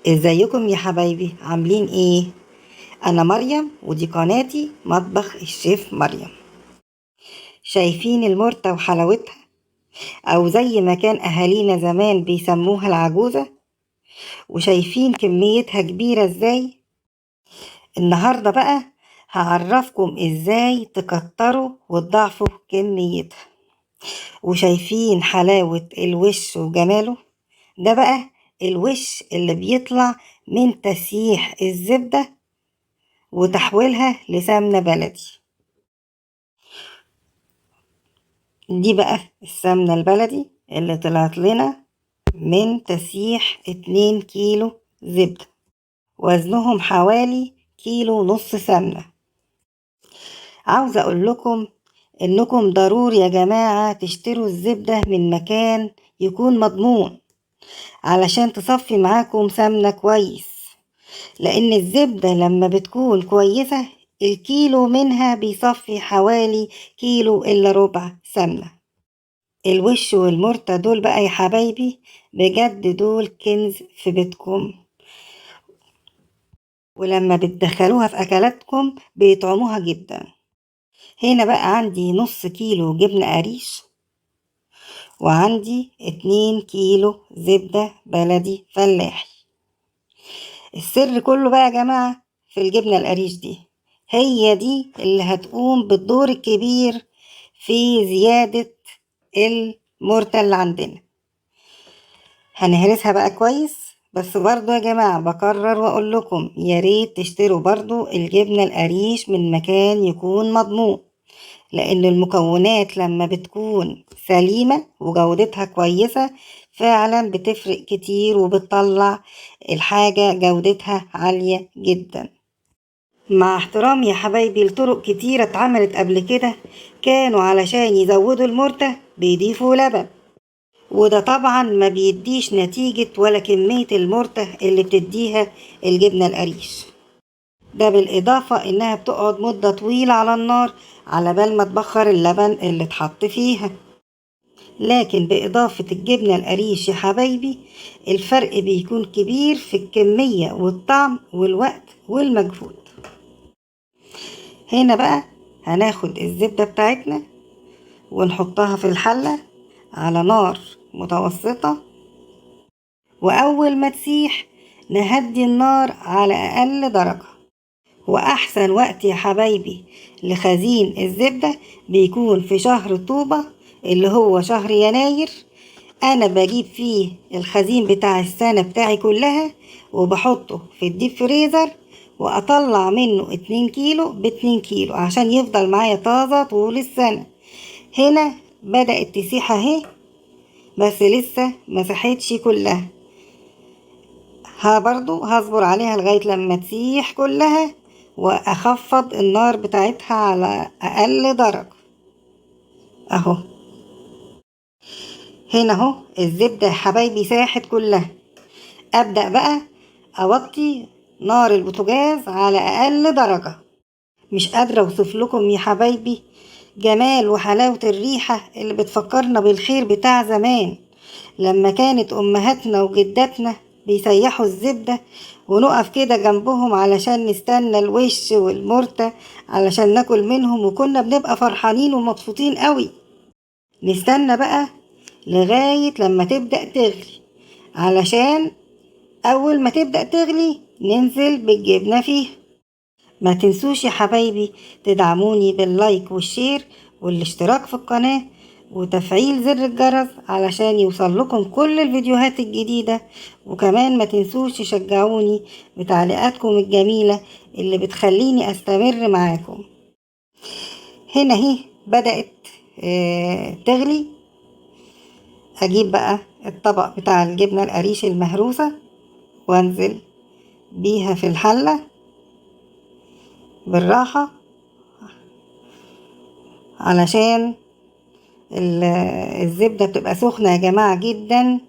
ازيكم يا حبايبي، عاملين ايه؟ انا مريم ودي قناتي مطبخ الشيف مريم. شايفين المرتة وحلاوتها، او زي ما كان اهالينا زمان بيسموها العجوزة؟ وشايفين كميتها كبيرة ازاي؟ النهاردة بقى هعرفكم ازاي تكتروا وتضاعفوا كميتها. وشايفين حلاوة الوش وجماله؟ ده بقى الوش اللي بيطلع من تسييح الزبدة وتحويلها لسمنة بلدي. دي بقى السمنة البلدي اللي طلعت لنا من تسييح 2 كيلو زبدة، وزنهم حوالي كيلو ونص سمنة. عاوزة اقول لكم انكم ضروري يا جماعة تشتروا الزبدة من مكان يكون مضمون علشان تصفي معاكم سمنة كويس، لان الزبدة لما بتكون كويسة الكيلو منها بيصفي حوالي كيلو الا ربع سمنة. الوش والمرتة دول بقى يا حبايبي بجد دول كنز في بيتكم، ولما بتدخلوها في اكلاتكم بيطعموها جدا. هنا بقى عندي نص كيلو جبنة قريش، وعندي 2 كيلو زبدة بلدي فلاحي. السر كله بقى يا جماعة في الجبنة القريش دي، هي دي اللي هتقوم بالدور الكبير في زيادة المرتة اللي عندنا. هنهرسها بقى كويس، بس برضو يا جماعة بكرر واقول لكم يا ريت تشتروا برضو الجبنة القريش من مكان يكون مضمون، لان المكونات لما بتكون سليمة وجودتها كويسة فعلا بتفرق كتير وبتطلع الحاجة جودتها عالية جدا. مع احترامي يا حبايبي لطرق كتيرة اتعملت قبل كده، كانوا علشان يزودوا المرتة بيضيفوا لبن، وده طبعا ما بيديش نتيجة ولا كمية المرتة اللي بتديها الجبنة القريش. ده بالإضافة إنها بتقعد مدة طويلة على النار على بال ما تبخر اللبن اللي اتحط فيها. لكن بإضافة الجبنة القريش يا حبايبي الفرق بيكون كبير في الكمية والطعم والوقت والمجهود. هنا بقى هناخد الزبدة بتاعتنا ونحطها في الحلة على نار متوسطة، وأول ما تسيح نهدي النار على أقل درجة. وأحسن وقت يا حبايبي لخزين الزبدة بيكون في شهر طوبة اللي هو شهر يناير. أنا بجيب فيه الخزين بتاع السنة بتاعي كلها وبحطه في الديب فريزر، وأطلع منه 2 كيلو ب2 كيلو عشان يفضل معايا طازة طول السنة. هنا بدأت تسيح اهي، بس لسه مسحتش كلها. برضو هصبر عليها لغاية لما تسيح كلها، واخفض النار بتاعتها على اقل درجة اهو. هنا اهو الزبدة يا حبايبي ساحت كلها. ابدأ بقى اوطي نار البوتاجاز على اقل درجة. مش قادرة اوصف لكم يا حبايبي جمال وحلاوة الريحة اللي بتفكرنا بالخير بتاع زمان، لما كانت امهاتنا وجداتنا بيسيحوا الزبدة ونقف كده جنبهم علشان نستنى الوش والمرتة علشان ناكل منهم، وكنا بنبقى فرحانين ومبسوطين قوي. نستنى بقى لغاية لما تبدأ تغلي، علشان اول ما تبدأ تغلي ننزل بالجبنة فيها. ما تنسوش يا حبايبي تدعموني باللايك والشير والاشتراك في القناة وتفعيل زر الجرس علشان يوصل لكم كل الفيديوهات الجديدة. وكمان ما تنسوش تشجعوني بتعليقاتكم الجميلة اللي بتخليني استمر معاكم. هنا اهي بدأت تغلي. اجيب بقى الطبق بتاع الجبنة القريش المهروسة وانزل بيها في الحلة بالراحة، علشان الزبدة بتبقى سخنة يا جماعة جدا،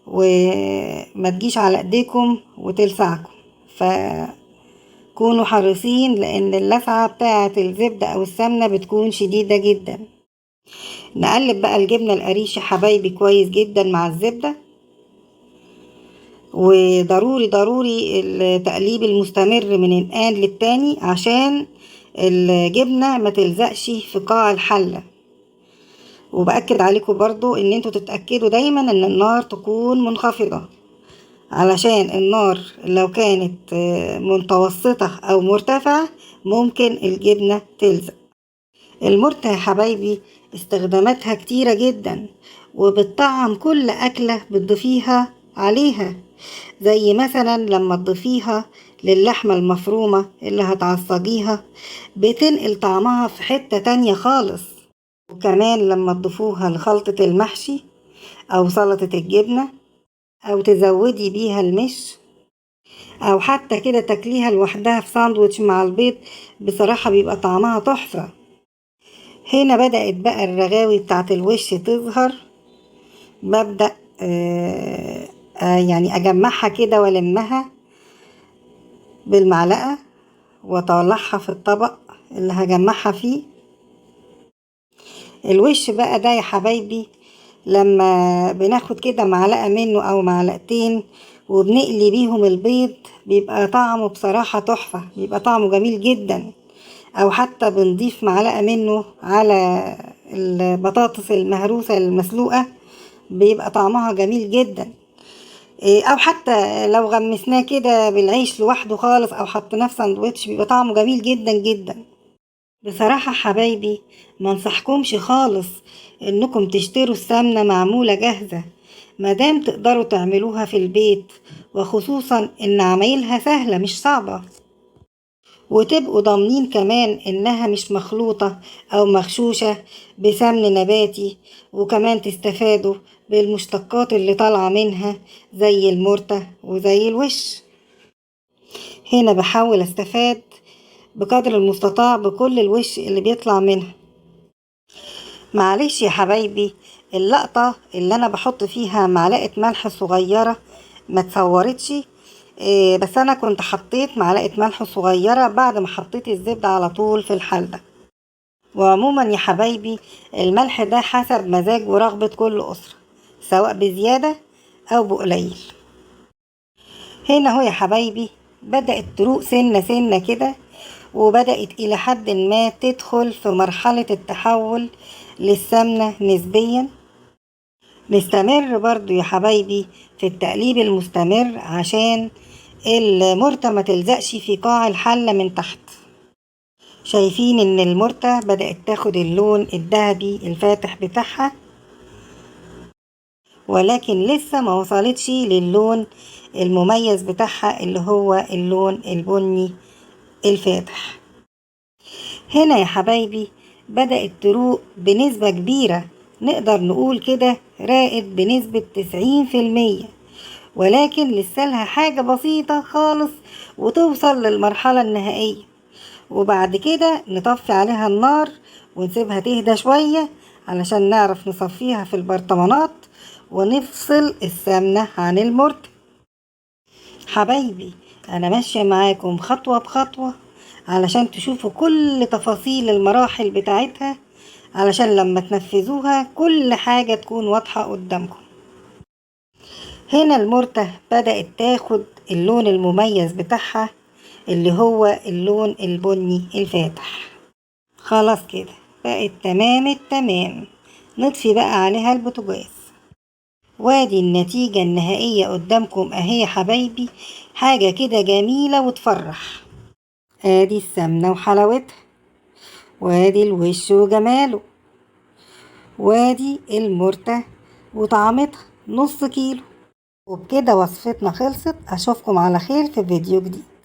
وما تجيش على ايديكم وتلسعكم، فكونوا حريصين لان اللسعة بتاعة الزبدة او السمنة بتكون شديدة جدا. نقلب بقى الجبنة القريش يا حبايبي كويس جدا مع الزبدة، وضروري ضروري التقليب المستمر من الآن للتاني عشان الجبنة ما تلزقش في قاع الحلة. وبأكد عليكم برضو ان انتوا تتأكدوا دايما ان النار تكون منخفضة، علشان النار لو كانت متوسطة او مرتفعة ممكن الجبنة تلزق. المرتة يا حبايبي استخداماتها كتيرة جدا، وبتطعم كل أكلة بتضيفيها عليها، زي مثلا لما تضيفيها للحمة المفرومة اللي هتعصجيها بتنقل طعمها في حتة تانية خالص. وكمان لما تضيفوها لخلطة المحشي أو سلطة الجبنة، أو تزودي بيها المش، أو حتى كده تاكليها لوحدها في ساندوتش مع البيض، بصراحة بيبقى طعمها تحفة. هنا بدأت بقى الرغاوي بتاعت الوش تظهر. ببدأ يعني أجمعها كده وألمها بالمعلقة وأطلعها في الطبق اللي هجمعها فيه. الوش بقى ده يا حبايبي لما بناخد كده معلقة منه أو معلقتين وبنقلي بيهم البيض بيبقى طعمه بصراحة تحفة، بيبقى طعمه جميل جدا. أو حتى بنضيف معلقة منه على البطاطس المهروسة المسلوقة بيبقى طعمها جميل جدا. او حتى لو غمسناه كده بالعيش لوحده خالص او حطيناه في ساندوتش بيبقى طعمه جميل جدا جدا. بصراحة حبايبي ما انصحكمش خالص انكم تشتروا السمنة معمولة جاهزة، مادام تقدروا تعملوها في البيت، وخصوصا ان عمايلها سهلة مش صعبة، وتبقوا ضامنين كمان انها مش مخلوطة او مغشوشة بسمن نباتي، وكمان تستفادوا بالمشتقات اللي طالعة منها زي المرتة وزي الوش. هنا بحاول استفاد بقدر المستطاع بكل الوش اللي بيطلع منها. معلش يا حبايبي اللقطة اللي انا بحط فيها معلقة ملح صغيرة ما تصورتش، بس انا كنت حطيت معلقة ملح صغيرة بعد ما حطيت الزبدة على طول في الحلة. وعموما يا حبايبي الملح ده حسب مزاج ورغبة كل أسرة، سواء بزيادة أو بقليل. هنا هو يا حبايبي بدأت تروق سنة سنة كده، وبدأت إلى حد ما تدخل في مرحلة التحول للسمنة نسبيا. نستمر برضو يا حبايبي في التقليب المستمر عشان المرتة ما تلزقش في قاع الحلة من تحت. شايفين ان المرتة بدأت تاخد اللون الذهبي الفاتح بتاعها، ولكن لسه ما وصلتش للون المميز بتاعها اللي هو اللون البني الفاتح. هنا يا حبايبي بدأت تروق بنسبة كبيرة، نقدر نقول كده راقت بنسبة 90%، ولكن لسه لها حاجة بسيطة خالص وتوصل للمرحلة النهائية. وبعد كده نطفي عليها النار ونسيبها تهدى شوية علشان نعرف نصفيها في البرطمانات ونفصل السمنة عن المرت. حبايبي انا ماشية معاكم خطوة بخطوة علشان تشوفوا كل تفاصيل المراحل بتاعتها، علشان لما تنفذوها كل حاجة تكون واضحة قدامكم. هنا المرتة بدأت تاخد اللون المميز بتاعها اللي هو اللون البني الفاتح. خلاص كده بقت تمام التمام. نطفي بقى عليها البوتاجاز، وادي النتيجة النهائية قدامكم اهي يا حبايبي، حاجة كده جميلة وتفرح. ادي السمنة وحلاوتها، وادي الوش وجماله، وادي المرتة وطعمتها نص كيلو. وبكده وصفتنا خلصت. اشوفكم على خير في فيديو جديد.